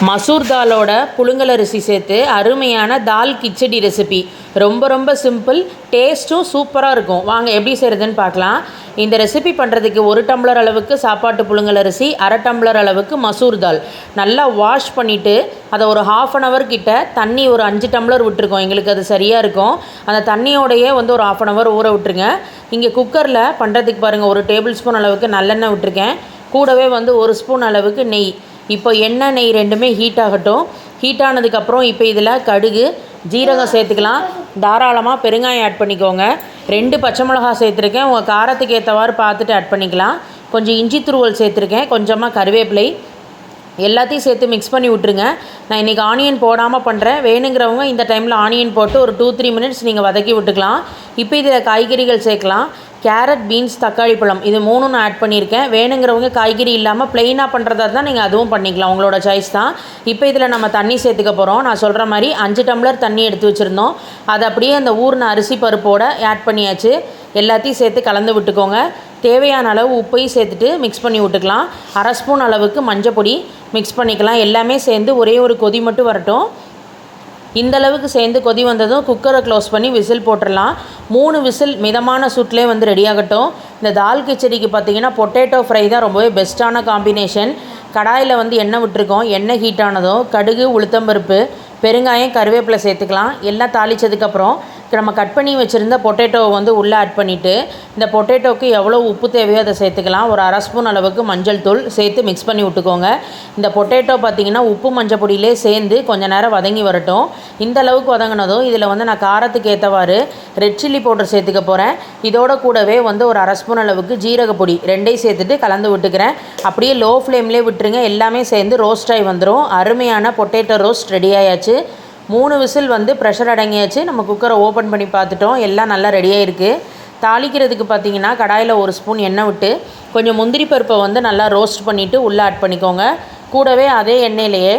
மசூர் தாலோட புழுங்கல் அரிசி சேர்த்து அருமையான தால் கிச்சடி ரெசிபி. ரொம்ப சிம்பிள், டேஸ்ட்டும் சூப்பராக இருக்கும். வாங்க எப்படி செய்கிறதுன்னு பார்க்கலாம். இந்த ரெசிபி பண்ணுறதுக்கு 1 டம்ளர் அளவுக்கு சாப்பாட்டு புழுங்கல் அரிசி, அரை டம்ளர் அளவுக்கு மசூர் தால் நல்லா வாஷ் பண்ணிவிட்டு அதை ஒரு 1/2 அன் ஹவர் கிட்ட தண்ணி ஒரு 5 டம்ளர் விட்டுருக்கோம். எங்களுக்கு அது சரியாக இருக்கும். அந்த தண்ணியோடையே ஒரு 1/2 அன் ஹவர் ஊற விட்டுருங்க. இங்கே குக்கரில் பண்ணுறதுக்கு பாருங்கள், 1 டேபிள் ஸ்பூன் அளவுக்கு நல்லெண்ணெய் விட்டுருக்கேன். கூடவே 1 ஸ்பூன் அளவுக்கு நெய். இப்போ எண்ணெய் நெய் ரெண்டுமே ஹீட் ஆகட்டும். ஹீட் ஆனதுக்கப்புறம் இப்போ இதில் கடுகு, ஜீரகம் சேர்த்துக்கலாம். தாராளமாக பெருங்காயம் ஆட் பண்ணிக்கோங்க. 2 பச்சை மிளகா சேர்த்துருக்கேன். உங்கள் காரத்துக்கு ஏற்றவாறு பார்த்துட்டு ஆட் பண்ணிக்கலாம். கொஞ்சம் இஞ்சி துருவல் சேர்த்துருக்கேன். கொஞ்சமாக கருவேப்பிலை. எல்லாத்தையும் சேர்த்து மிக்ஸ் பண்ணி விட்டுருங்க. நான் இன்றைக்கி ஆனியன் போடாமல் பண்ணுறேன். வேணுங்கிறவங்க இந்த டைமில் ஆனியன் போட்டு ஒரு 2-3 மினிட்ஸ் நீங்கள் வதக்கி விட்டுக்கலாம். இப்போ இதில் காய்கறிகள் சேர்க்கலாம். கேரட், பீன்ஸ், தக்காளி பழம் இது 3 நான் ஆட் பண்ணியிருக்கேன். வேணுங்கிறவங்க காய்கறி இல்லாமல் ப்ளெயினாக பண்ணுறதா இருந்தால் நீங்கள் அதுவும் பண்ணிக்கலாம், உங்களோட சாய்ஸ் தான். இப்போ இதில் நம்ம தண்ணி சேர்த்துக்க போகிறோம். நான் சொல்கிற மாதிரி 5 டம்ளர் தண்ணி எடுத்து வச்சுருந்தோம். அதை அப்படியே அந்த ஊறின அரிசி பருப்போடு ஆட் பண்ணியாச்சு. எல்லாத்தையும் சேர்த்து கலந்து விட்டுக்கோங்க. தேவையான அளவு உப்பையும் சேர்த்துட்டு மிக்ஸ் பண்ணி விட்டுக்கலாம். 1/2 ஸ்பூன் அளவுக்கு மஞ்சள் பொடி மிக்ஸ் பண்ணிக்கலாம். எல்லாமே சேர்ந்து ஒரே ஒரு கொதி மட்டும் வரட்டும். இந்தளவுக்கு சேர்ந்து கொதி வந்ததும் குக்கரை க்ளோஸ் பண்ணி விசில் போட்டுடலாம். 3 விசில் மிதமான சூட்லேயே ரெடி ஆகட்டும். இந்த தால் கிச்சடிக்கு பார்த்திங்கன்னா பொட்டேட்டோ ஃப்ரை தான் ரொம்பவே பெஸ்ட்டான காம்பினேஷன். கடாயில் எண்ணெய் விட்டுருக்கோம். எண்ணெய் ஹீட் ஆனதும் கடுகு, உளுத்தம்பருப்பு, பெருங்காயம், கருவேப்பிலை சேர்த்துக்கலாம். எல்லாம் தாளித்ததுக்கப்புறம் நம்ம கட் பண்ணி வச்சுருந்த பொட்டேட்டோவை உள்ளே ஆட் பண்ணிவிட்டு இந்த பொட்டேட்டோவுக்கு எவ்வளோ உப்பு தேவையோ அதை சேர்த்துக்கலாம். ஒரு 1/2 ஸ்பூன் அளவுக்கு மஞ்சள் தூள் சேர்த்து மிக்ஸ் பண்ணி விட்டுக்கோங்க. இந்த பொட்டேட்டோ பார்த்திங்கன்னா உப்பு மஞ்சள் பொடியிலே சேர்ந்து கொஞ்சம் நேரம் வதங்கி வரட்டும். இந்த அளவுக்கு வதங்கினதும் இதில் நான் காரத்துக்கு ஏற்றவாறு ரெட் சில்லி பவுடர் சேர்த்துக்க போகிறேன். இதோட கூடவே ஒரு 1/2 ஸ்பூன் அளவுக்கு ஜீரகப்பொடி ரெண்டையும் சேர்த்துட்டு கலந்து விட்டுக்கிறேன். அப்படியே லோ ஃப்ளேம்லேயே விட்டுருங்க. எல்லாமே சேர்ந்து ரோஸ்ட் ஆகி வந்துடும். அருமையான பொட்டேட்டோ ரோஸ்ட் ரெடி ஆயாச்சு. 3 விசில் ப்ரெஷர் அடங்கியாச்சு. நம்ம குக்கரை ஓப்பன் பண்ணி பார்த்துட்டோம். எல்லாம் நல்லா ரெடியாக இருக்குது. தாளிக்கிறதுக்கு பார்த்திங்கன்னா கடாயில் 1 ஸ்பூன் எண்ணெய் விட்டு கொஞ்சம் முந்திரி பருப்பை நல்லா ரோஸ்ட் பண்ணிவிட்டு உள்ளே ஆட் பண்ணிக்கோங்க. கூடவே அதே எண்ணெயிலேயே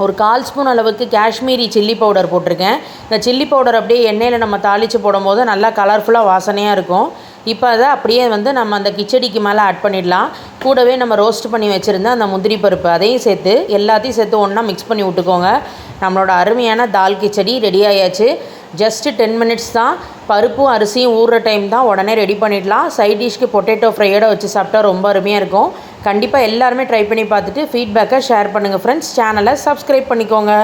ஒரு 1/4 ஸ்பூன் அளவுக்கு காஷ்மீரி சில்லி பவுடர் போட்டிருக்கேன். இந்த சில்லி பவுடர் அப்படியே எண்ணெயில் நம்ம தாளித்து போடும்போது நல்லா கலர்ஃபுல்லாக வாசனையாக இருக்கும். இப்போ அதை அப்படியே நம்ம அந்த கிச்சடிக்கு மேலே ஆட் பண்ணிடலாம். கூடவே நம்ம ரோஸ்ட் பண்ணி வச்சுருந்த அந்த முந்திரி பருப்பு அதையும் சேர்த்து எல்லாத்தையும் சேர்த்து ஒன்றா மிக்ஸ் பண்ணி விட்டுக்கோங்க. நம்மளோட அருமையான தால் கிச்சடி ரெடி ஆயாச்சு. ஜஸ்ட்டு 10 மினிட்ஸ் தான். பருப்பும் அரிசியும் ஊறுற டைம் தான். உடனே ரெடி பண்ணிடலாம். சைட் டிஷ்க்கு பொட்டேட்டோ ஃப்ரையோட வச்சு சாப்பிட்டா ரொம்ப அருமையாக இருக்கும். கண்டிப்பாக எல்லாருமே ட்ரை பண்ணி பார்த்துட்டு ஃபீட்பேக்கை ஷேர் பண்ணுங்கள் ஃப்ரெண்ட்ஸ். சேனலை சப்ஸ்கிரைப் பண்ணிக்கோங்க.